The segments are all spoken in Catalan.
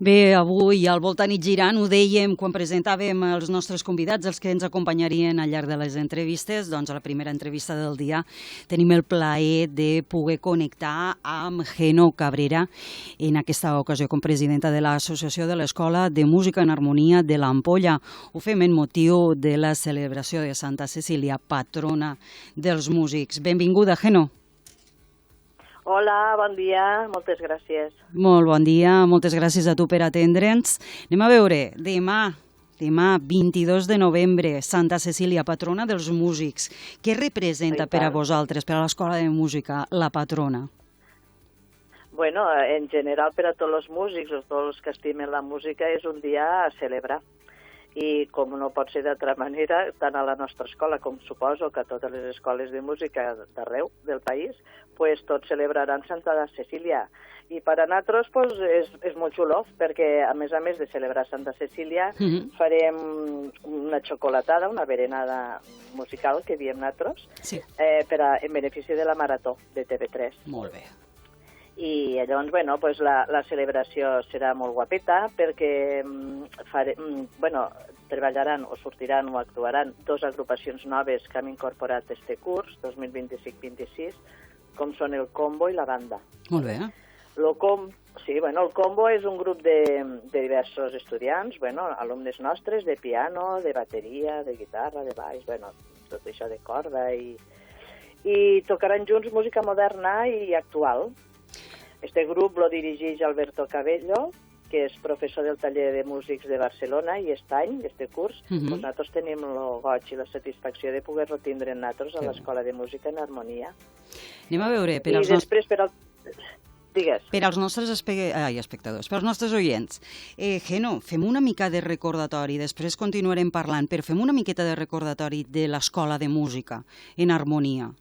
Bé, avui al Voltant i Girant ho dèiem quan presentàvem els nostres convidats, els que ens acompanyarien al llarg de les entrevistes. Doncs a la primera entrevista del dia tenim el plaer de poder connectar amb Geno Cabrera, en aquesta ocasió com presidenta de l'Associació de l'Escola de Música en Harmonia de l'Ampolla. Ho fem en motiu de la celebració de Santa Cecília, patrona dels músics. Benvinguda, Geno. Hola, bon dia, moltes gràcies. Molt bon dia, moltes gràcies a tu per atendre'ns. Anem a veure, demà 22 de novembre, Santa Cecília, patrona dels músics. Què representa per a vosaltres, per a l'Escola de Música, la patrona? Bueno, en general per a tots els músics, o tots els que estimen la música, és un dia a celebrar. I com no pot ser d'altra manera, tant a la nostra escola com suposo que a totes les escoles de música d'arreu del país, pues tots celebraran Santa Cecília. I per a nosaltres pues, és molt xulo, perquè a més de celebrar Santa Cecília farem una xocolatada, una berenada musical que diem nosaltres, en benefici de la Marató de TV3. Molt bé. I llavors, bueno, pues la celebració serà molt guapeta perquè treballaran o sortiran o actuaran dues agrupacions noves que hem incorporat este curs, 2025-26, com són el Combo i la Banda. Molt bé. El Combo és un grup de diversos estudiants, alumnes nostres, de piano, de bateria, de guitarra, de baix, tot això de corda, i tocaran junts música moderna i actual. Este grup lo dirigeix Alberto Cabello, que és professor del taller de músics de Barcelona, i any, este curs, nosaltres tenim el goig i la satisfacció de poder-lo tindre nosaltres a l'Escola de Música en Harmonia. Anem a veure, per als nostres espectadors, per als nostres oients. Geno, fem una mica de recordatori, després continuarem parlant, però fem una miqueta de recordatori de l'Escola de Música en Harmonia.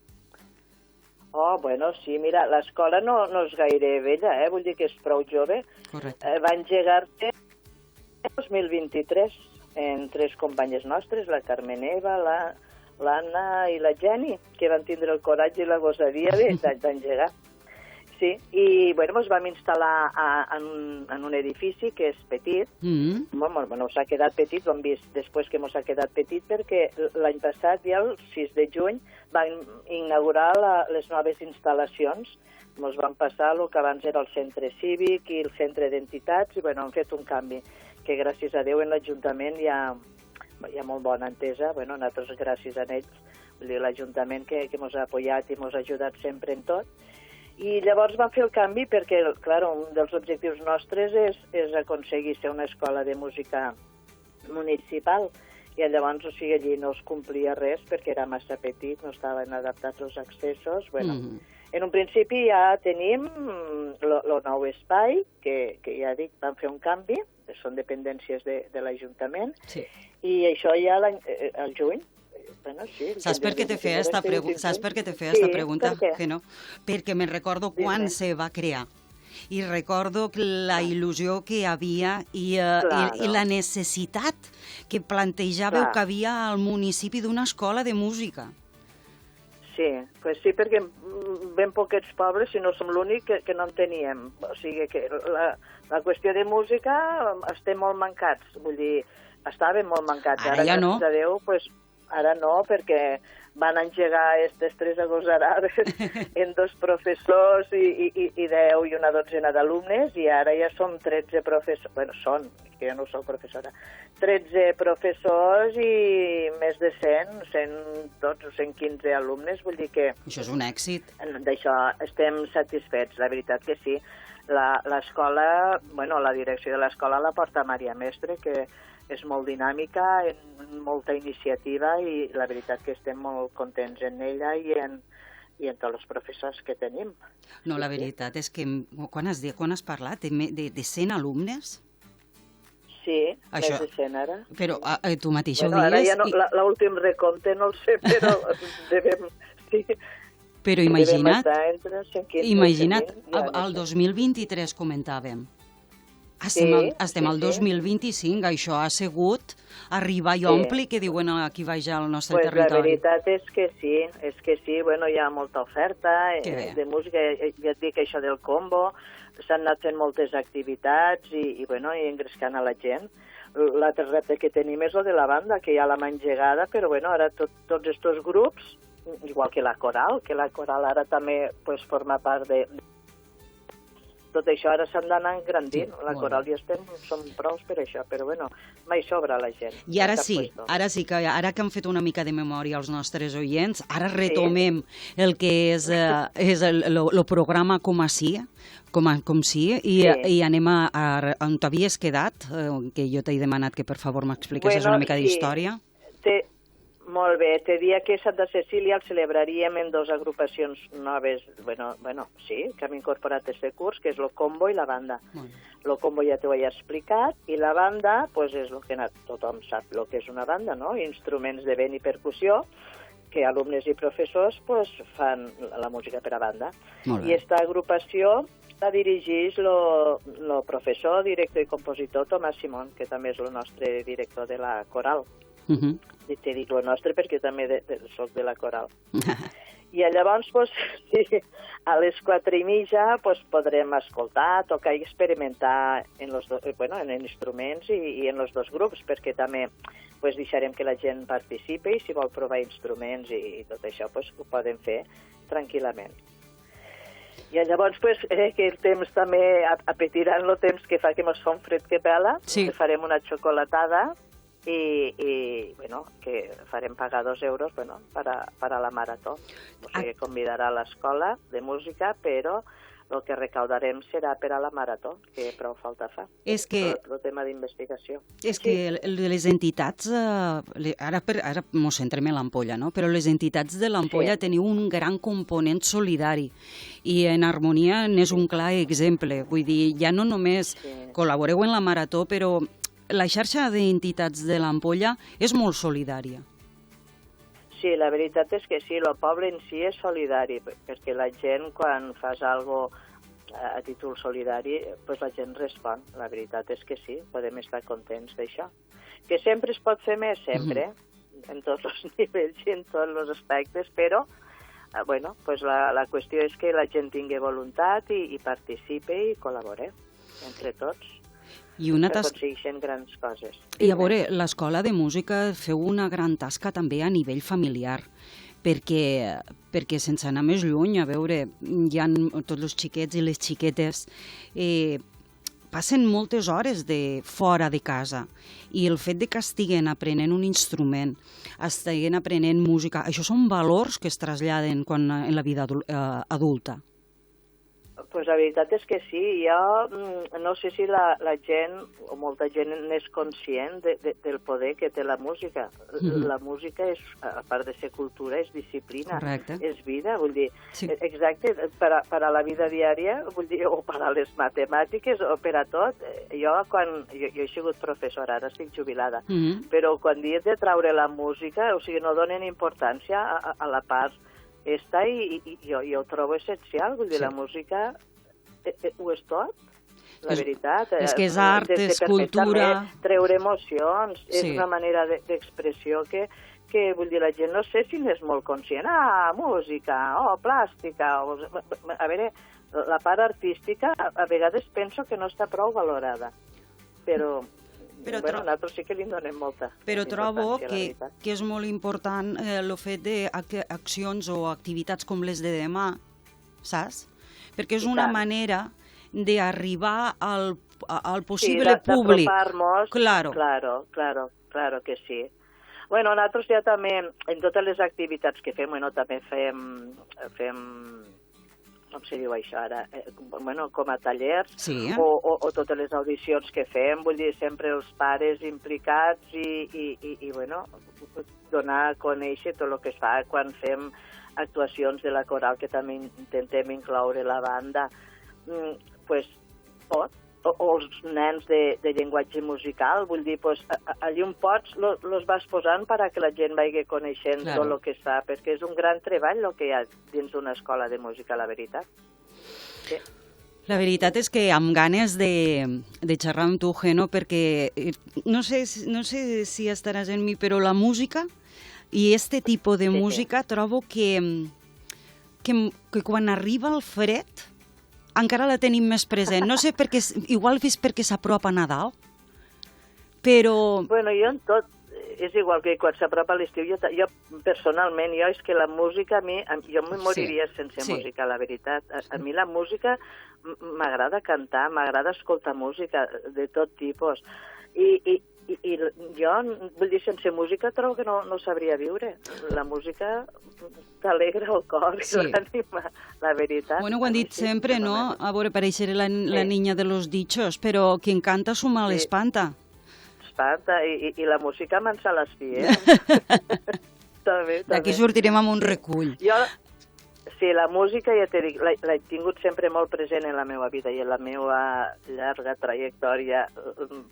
Sí, mira, l'escola no és gaire vella, vull dir que és prou jove. Correcte. Va engegar-se en 2023 en tres companyes nostres, la Carmen Eva, l'Anna i la Jenny, que van tindre el coratge i la gosadia d'engegar. Sí, i ens vam instal·lar en un edifici que és petit. S'ha quedat petit, ho hem vist després que s'ha quedat petit, perquè l'any passat, ja el 6 de juny, van inaugurar les noves instal·lacions. Ens van passar el que abans era el centre cívic i el centre d'entitats, i han fet un canvi, que gràcies a Déu en l'Ajuntament hi ha molt bona entesa. Nosaltres gràcies a ells, l'Ajuntament que ens ha apoyat i ens ha ajudat sempre en tot. I llavors vam fer el canvi perquè, clar, un dels objectius nostres és aconseguir ser una escola de música municipal. I llavors, allí no es complia res perquè era massa petit, no estaven adaptats els accessos. En un principi ja tenim el nou espai, que ja dic, vam fer un canvi, són dependències de l'Ajuntament, i això ja al juny. Saps per què te feia esta pregunta, Geno? Perquè me'n recordo quan se va crear. I recordo la il·lusió que hi havia i la necessitat que plantejàveu que havia al municipi d'una escola de música. Sí, perquè ben poquets pobles, si no som l'únic, que no en teníem. O sigui que la qüestió de música estem molt mancats, vull dir, estàvem molt mancats. Ara ja no. Gràcies a Déu, ara no, perquè van engegar aquestes tres agosarades en dos professors i 10 i una dotzena d'alumnes, i ara ja som 13 professors, que jo no soc professora, 13 professors i més de 112 o 115 alumnes, vull dir que... Això és un èxit. D'això estem satisfets, la veritat que sí. L'escola, la direcció de l'escola la porta Maria Mestre, que és molt dinàmica, amb molta iniciativa, i la veritat que estem molt contents en ella i en tots els professors que tenim. No, la veritat és que, quan has parlat? De 100 alumnes? Sí, més de 100 ara. Però tu mateixa ho dius... Ara ja l'últim recompte no el sé, però devem... Però imagina't, el 2023 comentàvem. Estem al 2025, això ha sigut arribar i ompli, que diuen aquí baix al nostre territori. La veritat és que sí, bueno, hi ha molta oferta de música, ja et dic això del combo, s'han anat fent moltes activitats i engrescant a la gent. L'altre repte que tenim és el de la banda, que ja l'hem engegada, però bueno, ara tots aquests grups, igual que la coral ara també forma part de... Tot això ara s'han d'anar engrandint. La coral ja som prous per això, però bueno, mai sobra la gent. I ara sí, ara que hem fet una mica de memòria als nostres oients, ara retomem el que és el programa com sí, i anem a on t'havies quedat, que jo t'he demanat que per favor m'expliquessis una mica d'història. Molt bé, te dia que Santa Cecília el celebraríem en dues agrupacions noves, que hem incorporat aquest curs, que és el combo i la banda. El combo ja t'ho he explicat, i la banda, és el que tothom sap el que és una banda, no? Instruments de vent i percussió, que alumnes i professors fan la música per a banda. I aquesta agrupació la dirigeix el professor, director i compositor Tomàs Simón, que també és el nostre director de la coral. T'he dit el nostre perquè també soc de la coral. I llavors, a les 4:30 podrem escoltar, tocar i experimentar en instruments i en els dos grups, perquè també deixarem que la gent participi i si vol provar instruments i tot això ho poden fer tranquil·lament. I llavors, que el temps també, apetirant el temps que fa que mos fa un fred que pela, farem una xocolatada i que farem pagar 2 euros per a la marató. O sigui, convidarà a l'escola de música, però el que recaudarem serà per a la marató, que prou falta fa. És que... El tema d'investigació. És que les entitats, ara mos centrem en l'Ampolla, no? Però les entitats de l'Ampolla teniu un gran component solidari i en Harmonia n'és un clar exemple. Vull dir, ja no només col·laboreu en la marató, però la xarxa d'entitats de l'Ampolla és molt solidària. Sí, la veritat és que sí, el poble en si és solidari, perquè la gent, quan fas alguna cosa a títol solidari, la gent respon. La veritat és que sí, podem estar contents d'això. Que sempre es pot fer més, sempre, en tots els nivells i en tots els aspectes, però la qüestió és que la gent tingui voluntat i participi i col·labore entre tots. Aconsegueixen grans coses. I a veure, l'escola de música feu una gran tasca també a nivell familiar, perquè sense anar més lluny, a veure, hi ha tots els xiquets i les xiquetes, passen moltes hores fora de casa i el fet de que estiguen aprenent un instrument, estiguen aprenent música, això són valors que es traslladen en la vida adulta. La veritat és que sí. Jo no sé si la gent, o molta gent, n'és conscient del poder que té la música. La música, a part de ser cultura, és disciplina, és vida. Vull dir, exacte, per a la vida diària, vull dir, o per a les matemàtiques, o per a tot. Jo he sigut professora, ara estic jubilada, però quan dius de traure la música, o sigui, no donen importància a la part està i jo ho trobo essencial, vull dir, la música ho és tot, la veritat. És que és art, és cultura... Treure emocions, és una manera d'expressió que, vull dir, la gent no sé si n'és molt conscient. Música, plàstica... A veure, la part artística a vegades penso que no està prou valorada, però... nosaltres sí que li donem molta importància. Però trobo que és molt important el fet d'accions o activitats com les de demà, saps? Perquè és una manera d'arribar al possible públic. D'apropar-nos. Claro que sí. Bueno, nosaltres ja també, en totes les activitats que fem, també fem com se diu això ara, com a tallers, o totes les audicions que fem, vull dir, sempre els pares implicats i donar a conèixer tot el que es fa quan fem actuacions de la coral, que també intentem incloure la banda, tot, o els nens de llenguatge musical, vull dir, allà on pots los vas posant perquè la gent vagi coneixent tot el que es fa, perquè és un gran treball el que hi ha dins d'una escola de música, la veritat. Sí. La veritat és que amb ganes de xerrar amb tu, Geno, perquè no sé si estaràs en mi, però la música i este tipus de música trobo que quan arriba el fred encara la tenim més present. No sé perquè, igual és perquè s'apropa Nadal, però... Bueno, jo en tot, és igual que quan s'apropa l'estiu, jo personalment, és que la música a mi, jo me moriria sense música, la veritat. A mi la música m'agrada cantar, m'agrada escoltar música de tot tipus. I jo, vull dir, sense música trobo que no sabria viure. La música t'alegra el cor i l'ànima, la veritat. Bueno, ho han dit sempre, no? A veure, pareixeré la niña de los dichos, però quien canta su mal espanta. I la música mansa les filles. També. D'aquí sortirem amb un recull. Sí, la música, ja t'he dit, l'he tingut sempre molt present en la meva vida i en la meva llarga trajectòria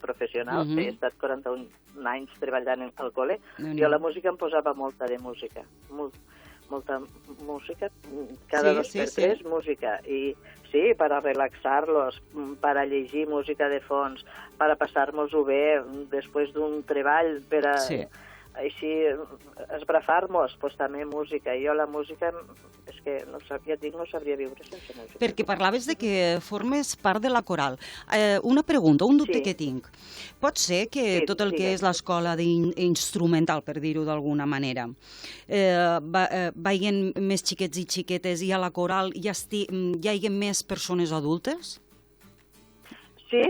professional. He estat 41 anys treballant al col·le. Jo la música em posava molta de música. Molta música. Cada 2 per 3, música. I sí, per a relaxar-los, per a llegir música de fons, per a passar-nos-ho bé després d'un treball, per a així esbrafar-nos, doncs també música. Jo la música, és que no sabria viure sense música. Perquè parlaves de que formes part de la coral. Una pregunta, un dubte que tinc. Pot ser que tot el que és l'escola instrumental, per dir-ho d'alguna manera, vagin més xiquets i xiquetes i a la coral hi hagi més persones adultes? Sí,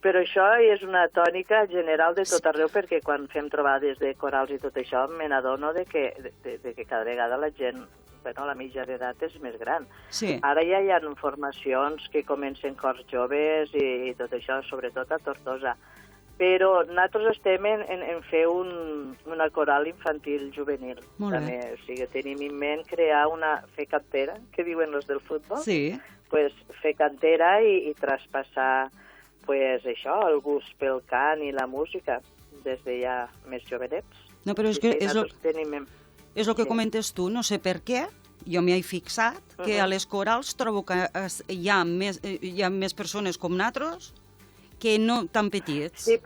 però això és una tònica general de tot arreu, perquè quan fem trobades de corals i tot això, me n'adono de que cada vegada la gent, la mitja d'edat és més gran. Ara ja hi ha formacions que comencen cors joves i tot això, sobretot a Tortosa. Però nosaltres estem en fer una coral infantil juvenil. També, o sigui, tenim en ment fer cantera, que diuen els del futbol. Fer cantera i traspassar això, el gust pel cant i la música, des de ja més jovenets. No, però és que és el que comentes tu, no sé per què, jo m'hi he fixat, que a les corals trobo que hi ha més persones com nosaltres que no tan petits. Sí,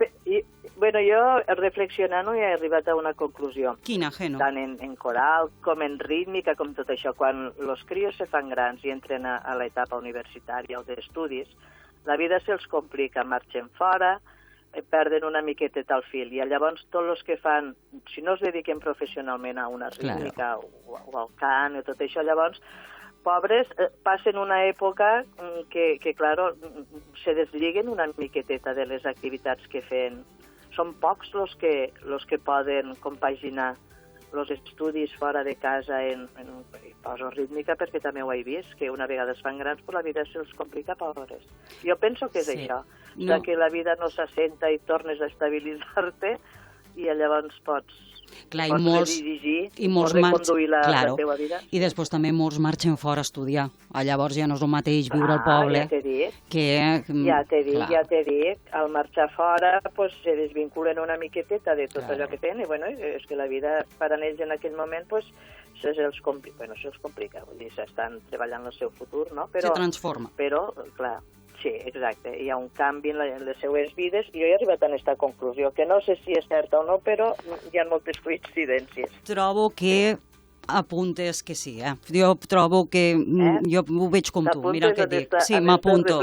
jo reflexionant he arribat a una conclusió. Quina, Geno? Tant en coral com en rítmica, com tot això. Quan els crios se fan grans i entren a l'etapa universitària o d'estudis, la vida se'ls complica, marxen fora, perden una miqueteta el fil. I llavors tots els que fan, si no es dediquen professionalment a una rítmica o al cant o tot això, llavors, pobres, passen una època que claro, se deslliguen una miqueteta de les activitats que fan. Són pocs els que poden compaginar els estudis fora de casa poso rítmica perquè també ho he vist, que una vegada es fan grans però la vida se'ls complica pobres. Jo penso que és això, que la vida no s'assenta i tornes a estabilitzar-te i llavors pots redirigir o reconduir la teva vida. I després també molts marxen fora a estudiar. Llavors ja no és el mateix viure al poble. Ja t'he dit. Al marxar fora se desvinculen una miqueteta de tot allò que tenen. I és que la vida per a ells en aquell moment se'ls complica. Vull dir, s'estan treballant el seu futur, no? Se transforma. Però, clar, sí, exacte. Hi ha un canvi en les seues vides i jo he arribat a aquesta conclusió, que no sé si és certa o no, però hi ha moltes coincidències. Trobo que apuntes que sí, Jo trobo que... Jo ho veig com tu, mira el que et dic. Sí, m'apunto.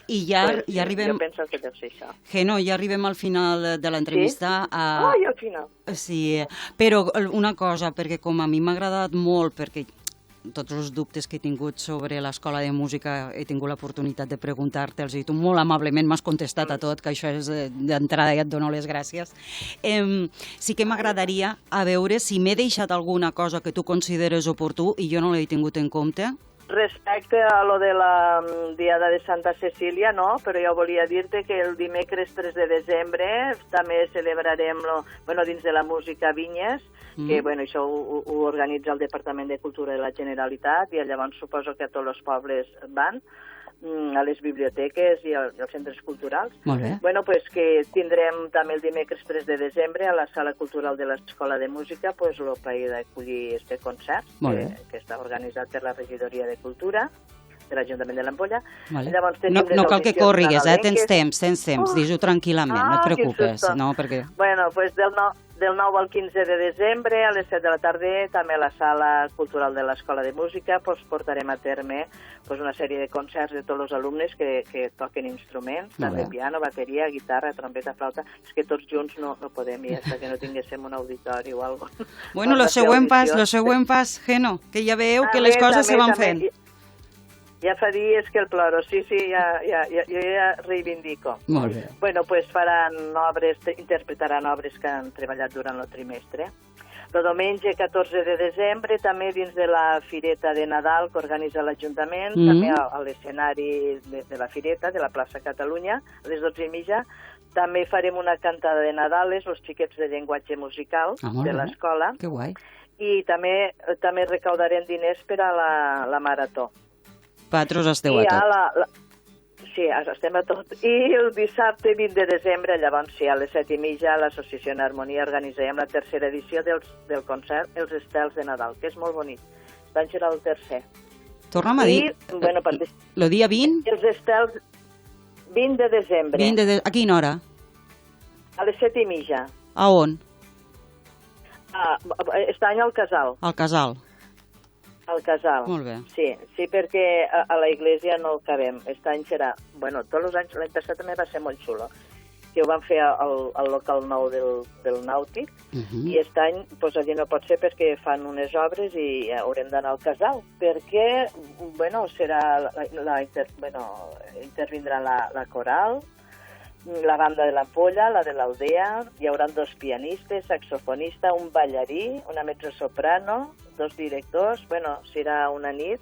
I ja arribem... Jo penso que deu ser això. Geno, ja arribem al final de l'entrevista. Ai, al final. Sí, però una cosa, perquè com a mi m'ha agradat molt, perquè tots els dubtes que he tingut sobre l'escola de música he tingut l'oportunitat de preguntar-te'ls i tu molt amablement m'has contestat a tot, que això és d'entrada i et dono les gràcies. Sí que m'agradaria a veure si m'he deixat alguna cosa que tu consideres oportú i jo no l'he tingut en compte. Respecte a lo de la Diada de Santa Cecília, no, però jo volia dir-te que el dimecres 3 de desembre també celebrarem, dins de la música Vinyes, que això ho organitza el Departament de Cultura de la Generalitat i llavors suposo que a tots els pobles van, a les biblioteques i als centres culturals. Molt bé. Que tindrem també el dimecres 3 de desembre a la Sala Cultural de l'Escola de Música el plaer d'acollir este concert que està organitzat per la Regidoria de Cultura. l'Ajuntament de l'Ampolla. Vale. Llavors tenim les No cal que audicions corrigues, tens nadalenques. temps, dis-ho tranquil·lament, no et quin preocupes. susto. No, perquè... Bueno, pues del 9 al 15 de desembre, a les 7 de la tarda, també a la sala cultural de l'Escola de Música, pues, portarem a terme pues, una sèrie de concerts de tots els alumnes que toquen instruments, també piano, bateria, guitarra, trompeta, flauta. És que tots junts no podem ir, fins que no tinguéssim un auditori o alguna cosa. Bueno, lo següent pas, Geno, que ja veieu que les coses se van fent. Ja fa dies que el ploro, sí, jo ja reivindico. Molt bé. Bueno, pues interpretaran obres que han treballat durant el trimestre. El diumenge 14 de desembre, també dins de la Fireta de Nadal que organitza l'Ajuntament, també a l'escenari de la Fireta, de la plaça Catalunya, a les 12:30, també farem una cantada de Nadales, els xiquets de llenguatge musical de l'escola. Que guai. I també recaudarem diners per a la marató. Vosaltres esteu a tot. Sí, estem a tot. I el dissabte 20 de desembre, llavors sí, a les 7:30, l'Associació en Harmonia organitzarem la tercera edició del concert Els Estels de Nadal, que és molt bonic. L'any serà el tercer. Torna'm a dir, el dia 20? Els Estels, 20 de desembre. A quina hora? A les 7:30. A on? Aquest any al Casal. Al Casal. Al Casal. Molt bé. Sí, perquè a la iglesia no el cabem. Aquest any serà... Bueno, tots els anys, l'any passat també va ser molt xulo, que ho van fer al local nou del Nàutic, i aquest any pues, allí no pot ser perquè fan unes obres i haurem d'anar al Casal, perquè, bueno, intervindrà la coral, la banda de l'Ampolla, la de l'Aldea, hi haurà 2 pianistes, saxofonista, un ballarí, una mezzosoprano, 2 directors, bueno, serà una nit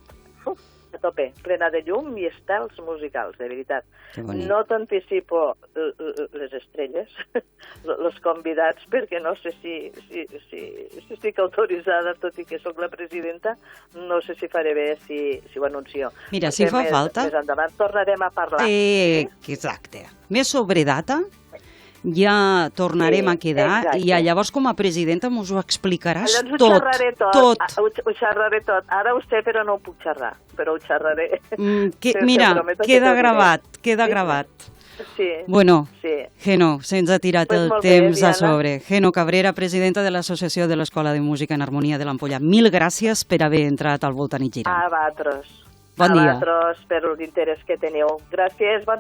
a tope, plena de llum i estels musicals, de veritat. No t'anticipo les estrelles, els convidats, perquè no sé si estic autoritzada, tot i que sóc la presidenta, no sé si faré bé si ho anuncio. Mira, si fa falta... Més endavant tornarem a parlar. Exacte. Més sobre data, ja tornarem a quedar i llavors com a presidenta mos ho explicaràs tot. Ho xerraré tot. Ara ho sé, però no ho puc xerrar, però ho xerraré. Mira, queda gravat. Sí. Bueno, Geno, se'ns ha tirat el temps a sobre. Geno Cabrera, presidenta de l'Associació de l'Escola de Música en Harmonia de l'Ampolla. Mil gràcies per haver entrat al Voltant i Girant. A vosaltres. Bon dia. A vosaltres per l'interès que teniu. Gràcies, bon